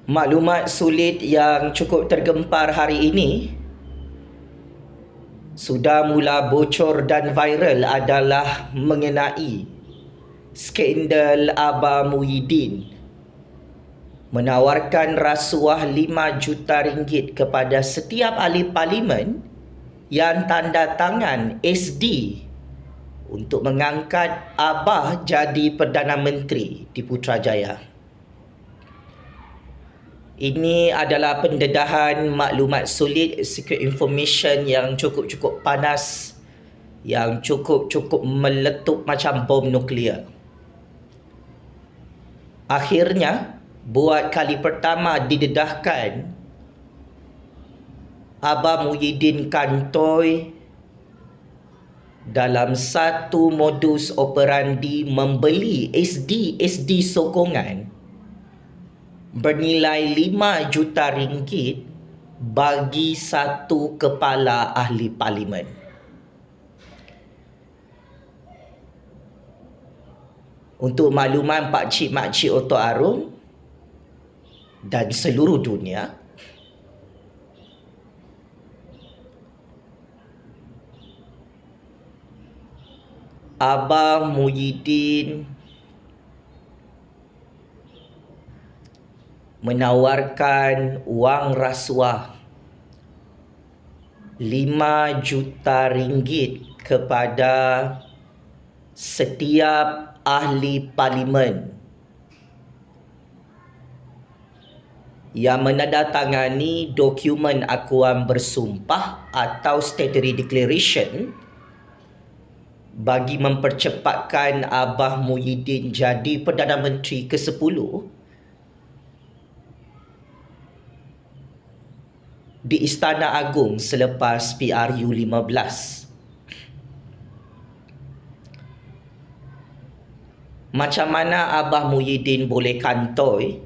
Maklumat sulit yang cukup tergempar hari ini sudah mula bocor dan viral adalah mengenai skandal Abah Muhyiddin menawarkan rasuah 5 juta ringgit kepada setiap ahli parlimen yang tanda tangan SD untuk mengangkat Abah jadi Perdana Menteri di Putrajaya. Ini adalah pendedahan maklumat sulit, secret information yang cukup-cukup panas, yang cukup-cukup meletup macam bom nuklear. Akhirnya, buat kali pertama didedahkan, Abah Muhyiddin kantoi dalam satu modus operandi membeli SD sokongan bernilai 5 juta ringgit bagi satu kepala ahli parlimen. Untuk makluman pakcik-makcik Otok Arum dan seluruh dunia, Abah Muhyiddin menawarkan wang rasuah 5 juta ringgit kepada setiap ahli parlimen yang menandatangani dokumen akuan bersumpah atau statutory declaration bagi mempercepatkan Abah Muhyiddin jadi Perdana Menteri ke-10 di Istana Agung selepas PRU 15. Macam mana Abah Muhyiddin boleh kantoi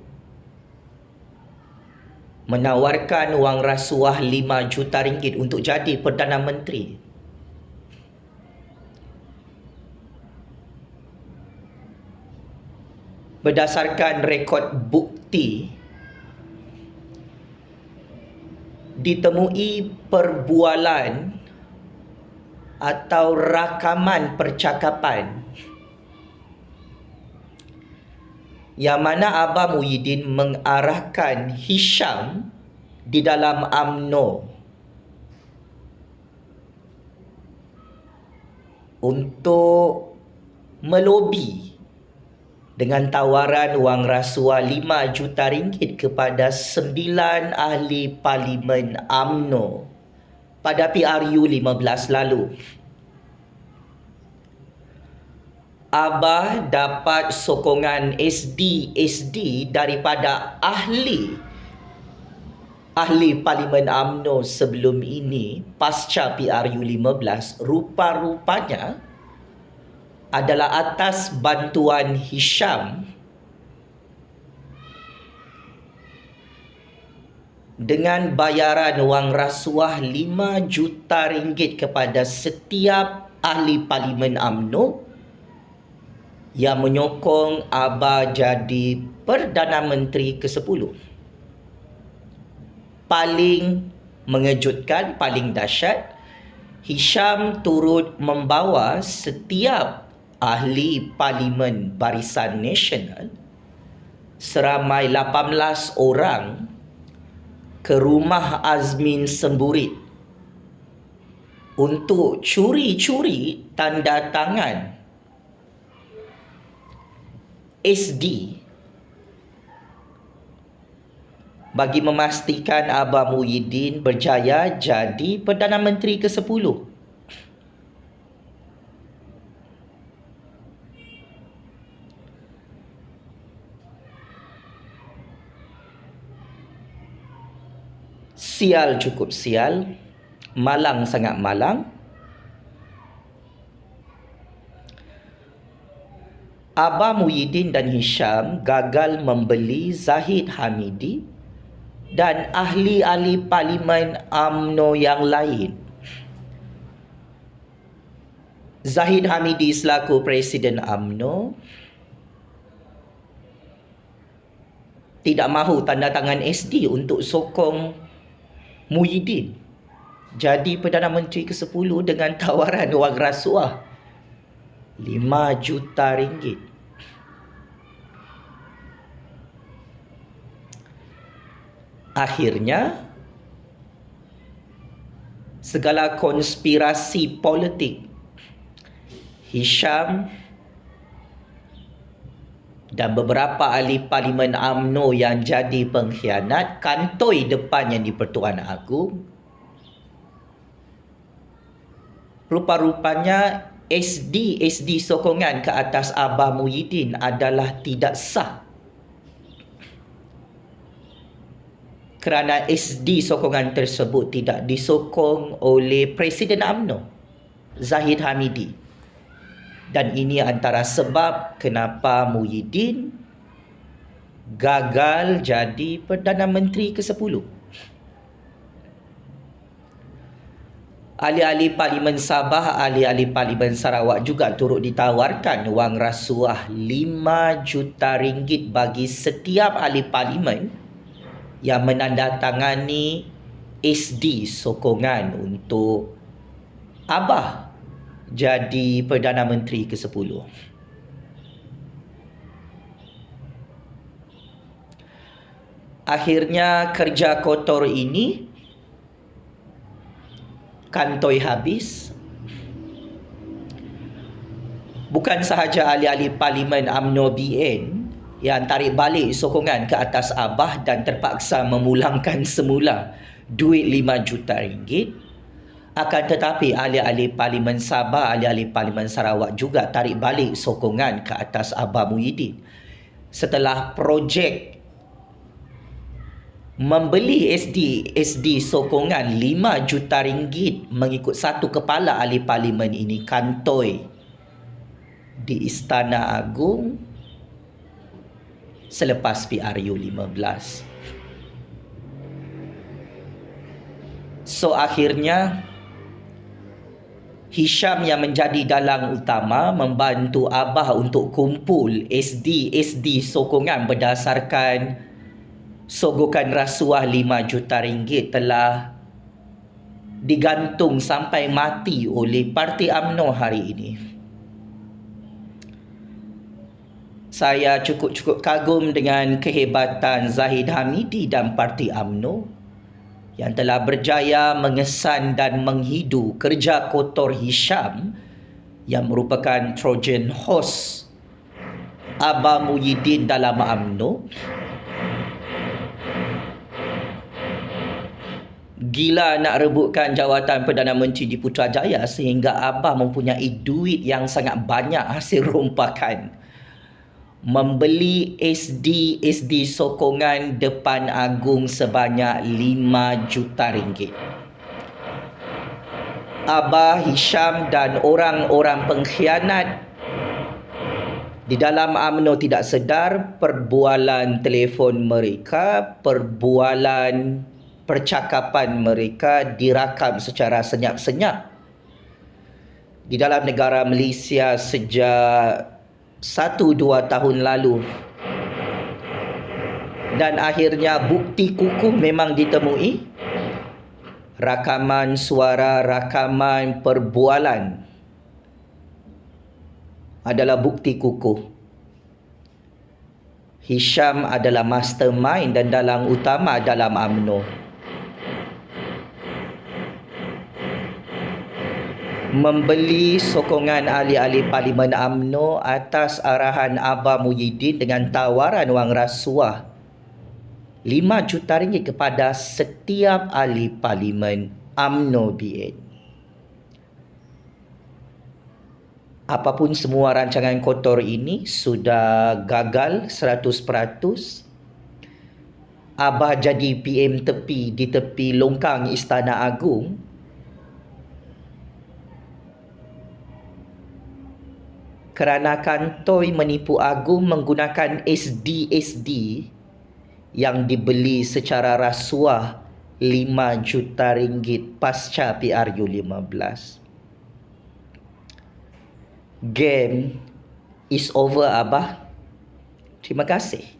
menawarkan wang rasuah 5 juta ringgit untuk jadi Perdana Menteri? Berdasarkan rekod bukti, ditemui perbualan atau rakaman percakapan yang mana Abah Muhyiddin mengarahkan Hisham di dalam UMNO untuk melobi dengan tawaran wang rasuah 5 juta ringgit kepada 9 ahli parlimen UMNO pada PRU 15 lalu. Abah dapat sokongan SD daripada ahli parlimen UMNO sebelum ini pasca PRU 15, rupa-rupanya adalah atas bantuan Hisham dengan bayaran wang rasuah 5 juta ringgit kepada setiap ahli parlimen UMNO yang menyokong Abah jadi Perdana Menteri ke-10. Paling mengejutkan, paling dahsyat, Hisham turut membawa setiap ahli parlimen Barisan Nasional seramai 18 orang ke rumah Azmin Semburit untuk curi-curi tanda tangan SD bagi memastikan Abah Muhyiddin berjaya jadi Perdana Menteri ke-10. Sial, cukup sial, malang sangat malang. Abah Muhyiddin dan Hisham gagal membeli Zahid Hamidi dan ahli-ahli parlimen UMNO yang lain. Zahid Hamidi selaku Presiden UMNO, tidak mahu tanda tangan SD untuk sokong Muhyiddin jadi Perdana Menteri ke-10 dengan tawaran wang rasuah 5 juta ringgit. Akhirnya, segala konspirasi politik Hisham dan beberapa ahli Parlimen UMNO yang jadi pengkhianat kantoi depannya di Pertuan Agong, rupa-rupanya SD sokongan ke atas Abah Muhyiddin adalah tidak sah. Kerana SD sokongan tersebut tidak disokong oleh Presiden UMNO, Zahid Hamidi. Dan ini antara sebab kenapa Muhyiddin gagal jadi Perdana Menteri ke-10. Ahli-ahli Parlimen Sabah, ahli-ahli Parlimen Sarawak juga turut ditawarkan wang rasuah 5 juta ringgit bagi setiap ahli Parlimen yang menandatangani SD sokongan untuk Abah jadi Perdana Menteri ke-10. Akhirnya kerja kotor ini kantoi habis. Bukan sahaja ahli-ahli Parlimen UMNO BN yang tarik balik sokongan ke atas Abah dan terpaksa memulangkan semula duit 5 juta ringgit, akan tetapi ahli-ahli Parlimen Sabah, ahli-ahli Parlimen Sarawak juga tarik balik sokongan ke atas Abah Muhyiddin setelah projek membeli SD sokongan 5 juta ringgit mengikut satu kepala ahli Parlimen ini kantoi di Istana Agung selepas PRU 15. So akhirnya Hisham yang menjadi dalang utama membantu Abah untuk kumpul SD sokongan berdasarkan sogokan rasuah 5 juta ringgit telah digantung sampai mati oleh Parti UMNO hari ini. Saya cukup kagum dengan kehebatan Zahid Hamidi dan Parti UMNO yang telah berjaya mengesan dan menghidu kerja kotor Hisham yang merupakan Trojan horse Abah Muhyiddin dalam UMNO. Gila nak rebutkan jawatan Perdana Menteri di Putrajaya sehingga Abah mempunyai duit yang sangat banyak hasil rompakan. Membeli SD sokongan Depan Agung sebanyak 5 juta ringgit. Abah, Hisham dan orang-orang pengkhianat di dalam UMNO tidak sedar perbualan telefon mereka, percakapan mereka dirakam secara senyap-senyap di dalam negara Malaysia sejak 1-2 tahun lalu. Dan akhirnya bukti kukuh memang ditemui. Rakaman suara, rakaman perbualan adalah bukti kukuh. Hisham adalah mastermind dan dalang utama dalam UMNO. Membeli sokongan ahli-ahli Parlimen UMNO atas arahan Abah Muhyiddin dengan tawaran wang rasuah 5 juta ringgit kepada setiap ahli Parlimen UMNO BN. Apapun semua rancangan kotor ini sudah gagal 100%. Abah jadi PM tepi di tepi longkang Istana Agung. Kerana kantoi menipu Agung menggunakan SD yang dibeli secara rasuah 5 juta ringgit pasca PRU 15. Game is over, Abah. Terima kasih.